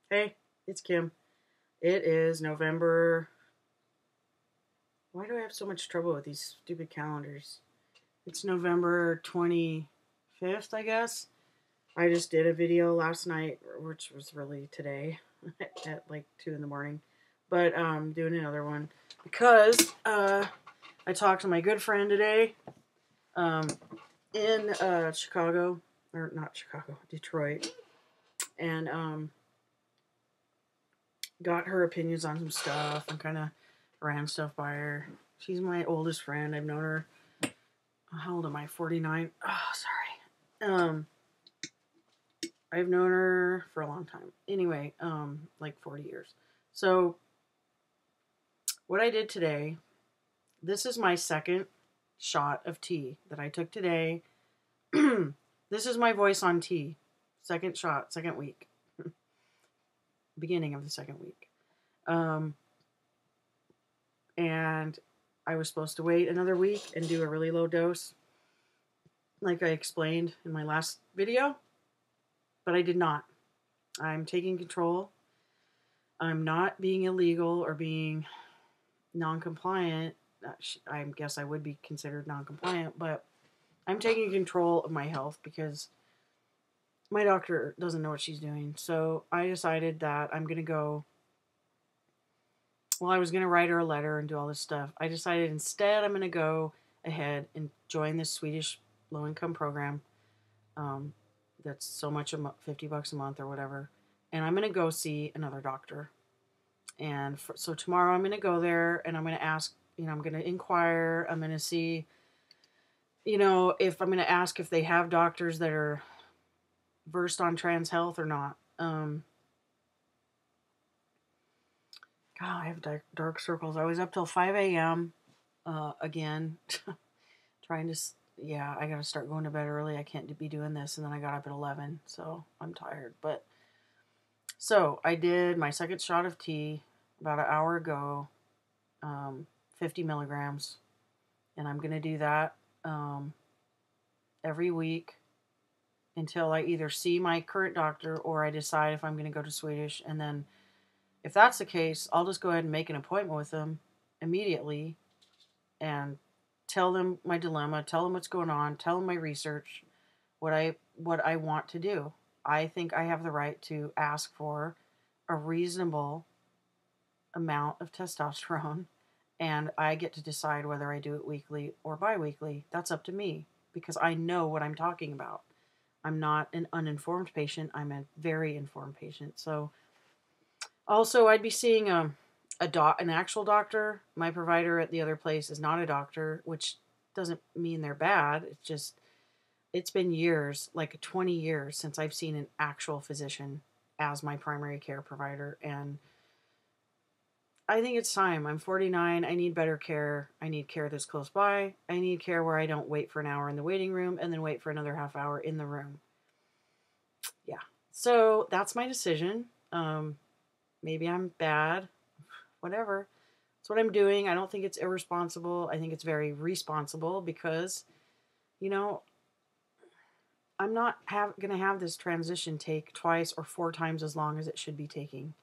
Hey, it's Kim. It is November. Why do I have so much trouble with these stupid calendars? It's November 25th, I guess. I just did a video last night, which was really today at like 2 in the morning. But doing another one because I talked to my good friend today um, in Chicago, or not Chicago, Detroit, and got her opinions on some stuff and kind of ran stuff by her. She's my oldest friend. I've known her. How old am I? 49. Oh, sorry. I've known her for a long time. Anyway, like 40 years. So, what I did today, this is my second shot of tea that I took today. This is my voice on tea. Second shot, second week. Beginning of the second week. And I was supposed to wait another week and do a really low dose, like I explained in my last video, but I did not. I'm taking control. I'm not being illegal or being non-compliant. I guess I would be considered non-compliant, but I'm taking control of my health because my doctor doesn't know what she's doing. So I decided that I'm going to go. Well, I was going to write her a letter and do all this stuff. I decided instead I'm going to go ahead and join this Swedish low-income program. That's so much $50 a month or whatever. And I'm going to go see another doctor. And so tomorrow I'm going to go there and I'm going to ask, I'm going to inquire. I'm going to see, if I'm going to ask if they have doctors that are versed on trans health or not. God, I have dark circles. I was up till 5 a.m. Again, trying to, I got to start going to bed early. I can't be doing this. And then I got up at 11, so I'm tired. But, so I did my second shot of tea about an hour ago, 50 milligrams. And I'm going to do that every week until I either see my current doctor or I decide if I'm going to go to Swedish. And then if that's the case, I'll just go ahead and make an appointment with them immediately and tell them my dilemma, tell them what's going on, tell them my research, what I want to do. I think I have the right to ask for a reasonable amount of testosterone, and I get to decide whether I do it weekly or bi-weekly. That's up to me because I know what I'm talking about. I'm not an uninformed patient. I'm a very informed patient. So also I'd be seeing an actual doctor. My provider at the other place is not a doctor, which doesn't mean they're bad. It's just, it's been years, like 20 years since I've seen an actual physician as my primary care provider. And I think it's time. I'm 49. I need better care. I need care that's close by. I need care where I don't wait for an hour in the waiting room and then wait for another half hour in the room. Yeah. So that's my decision. Maybe I'm bad. Whatever. That's what I'm doing. I don't think it's irresponsible. I think it's very responsible because, I'm not going to have this transition take twice or 4 times as long as it should be taking.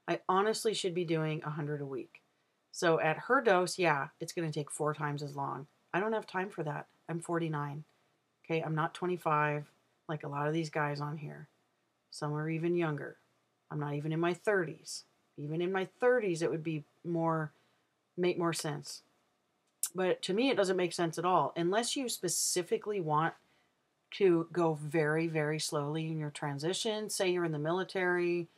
I honestly should be doing 100 a week. So at her dose, it's going to take 4 times as long. I don't have time for that. I'm 49. Okay, I'm not 25 like a lot of these guys on here. Some are even younger. I'm not even in my 30s. Even in my 30s, it would make more sense. But to me, it doesn't make sense at all. Unless you specifically want to go very, very slowly in your transition. Say you're in the military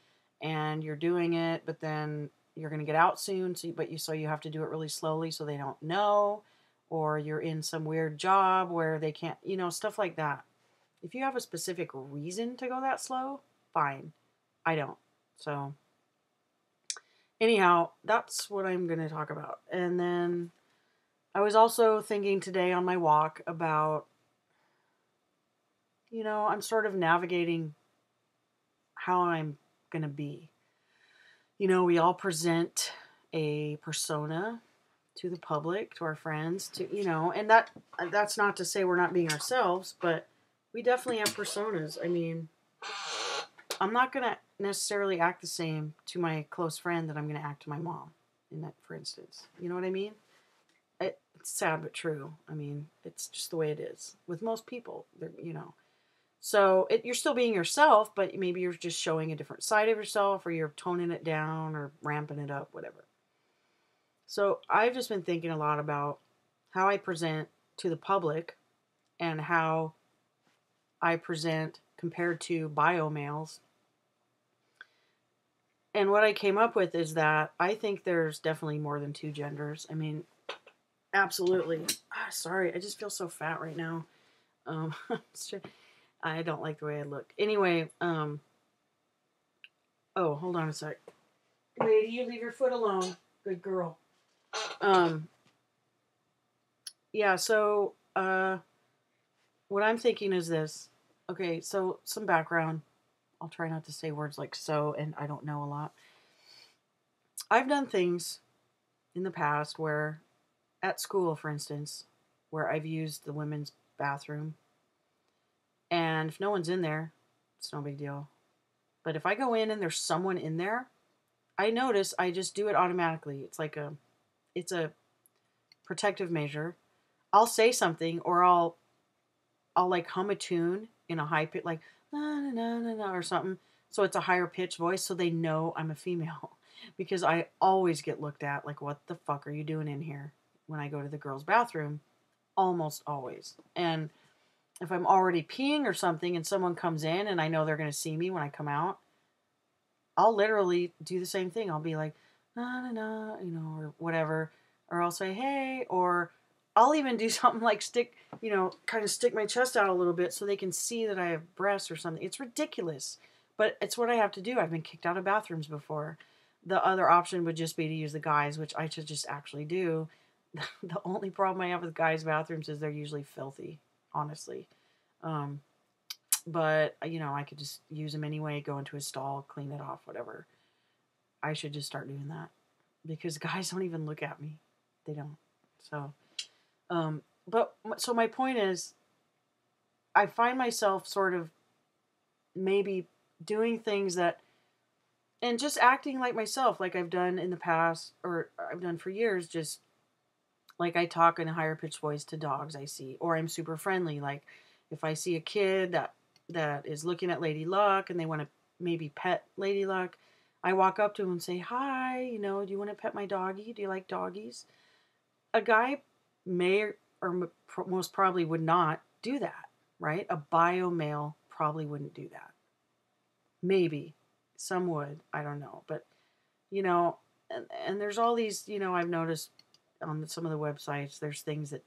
and you're doing it, but then you're going to get out soon, so you have to do it really slowly so they don't know, or you're in some weird job where they can't, stuff like that. If you have a specific reason to go that slow, fine. I don't. So anyhow, that's what I'm going to talk about. And then I was also thinking today on my walk about, I'm sort of navigating how I'm going to be. We all present a persona to the public, to our friends, and that's not to say we're not being ourselves, but we definitely have personas. I mean, I'm not going to necessarily act the same to my close friend that I'm going to act to my mom, in that, for instance. You know what I mean? It's sad but true. I mean, it's just the way it is with most people. You know, so you're still being yourself, but maybe you're just showing a different side of yourself, or you're toning it down, or ramping it up, whatever. So I've just been thinking a lot about how I present to the public and how I present compared to bio males. And what I came up with is that I think there's definitely more than two genders. I mean, absolutely. Sorry, I just feel so fat right now. Um, I don't like the way I look. Anyway, oh, hold on a sec. Lady, you leave your foot alone. Good girl. Yeah, so, what I'm thinking is this. Okay, so some background. I'll try not to say words like so and I don't know a lot. I've done things in the past where, at school, for instance, where I've used the women's bathroom, and if no one's in there, it's no big deal. But if I go in and there's someone in there, I notice I just do it automatically. It's a protective measure. I'll say something, or I'll like hum a tune in a high pitch, like na na na na na or something. So it's a higher pitched voice, so they know I'm a female. Because I always get looked at like, what the fuck are you doing in here when I go to the girls' bathroom? Almost always. And if I'm already peeing or something and someone comes in and I know they're going to see me when I come out, I'll literally do the same thing. I'll be like, na na na, you know, or whatever. Or I'll say, hey, or I'll even do something like kind of stick my chest out a little bit so they can see that I have breasts or something. It's ridiculous, but it's what I have to do. I've been kicked out of bathrooms before. The other option would just be to use the guys, which I should just actually do. The only problem I have with guys' bathrooms is they're usually filthy, honestly. Um, but, I could just use them anyway, go into a stall, clean it off, whatever. I should just start doing that because guys don't even look at me. They don't. So, so my point is, I find myself sort of maybe doing things and just acting like myself, like I've done in the past, or I've done for years, just like I talk in a higher pitched voice to dogs I see, or I'm super friendly. Like if I see a kid that is looking at Lady Luck and they want to maybe pet Lady Luck, I walk up to him and say, hi, do you want to pet my doggy? Do you like doggies? A guy may or most probably would not do that, right? A bio male probably wouldn't do that. Maybe. Some would. I don't know. But, and there's all these, I've noticed on some of the websites, there's things that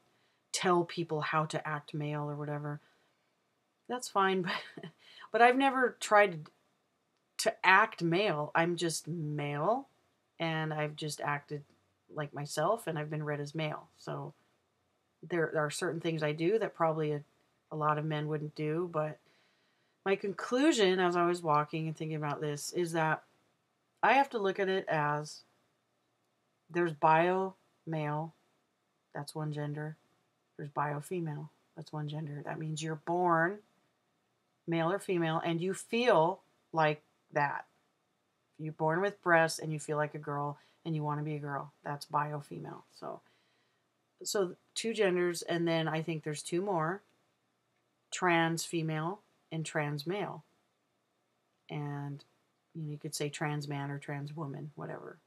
tell people how to act male or whatever. That's fine, but I've never tried to act male. I'm just male, and I've just acted like myself, and I've been read as male. So there are certain things I do that probably a lot of men wouldn't do, but my conclusion as I was walking and thinking about this is that I have to look at it as there's bio male, that's one gender. There's bio female, that's one gender. That means you're born male or female and you feel like that. You're born with breasts and you feel like a girl and you want to be a girl. That's bio female. So two genders, and then I think there's two more: trans female and trans male. And you could say trans man or trans woman, whatever.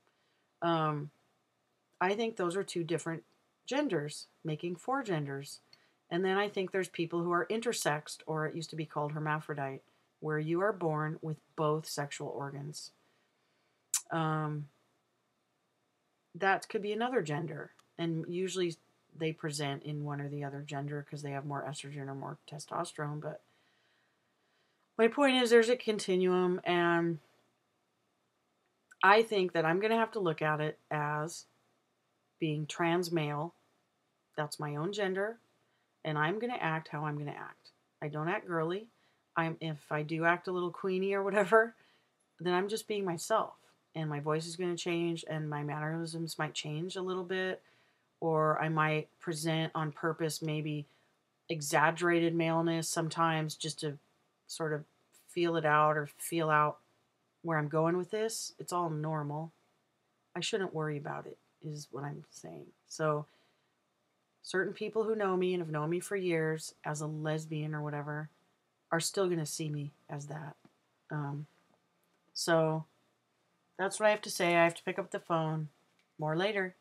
I think those are two different genders, making four genders. And then I think there's people who are intersexed, or it used to be called hermaphrodite, where you are born with both sexual organs. That could be another gender. And usually they present in one or the other gender because they have more estrogen or more testosterone. But my point is, there's a continuum, and I think that I'm going to have to look at it as being trans male. That's my own gender, and I'm going to act how I'm going to act. I don't act girly. If I do act a little queenie or whatever, then I'm just being myself, and my voice is going to change, and my mannerisms might change a little bit, or I might present on purpose maybe exaggerated maleness sometimes just to sort of feel it out or feel out where I'm going with this. It's all normal. I shouldn't worry about it, is what I'm saying. So, certain people who know me and have known me for years as a lesbian or whatever are still going to see me as that. So, that's what I have to say. I have to pick up the phone. More later.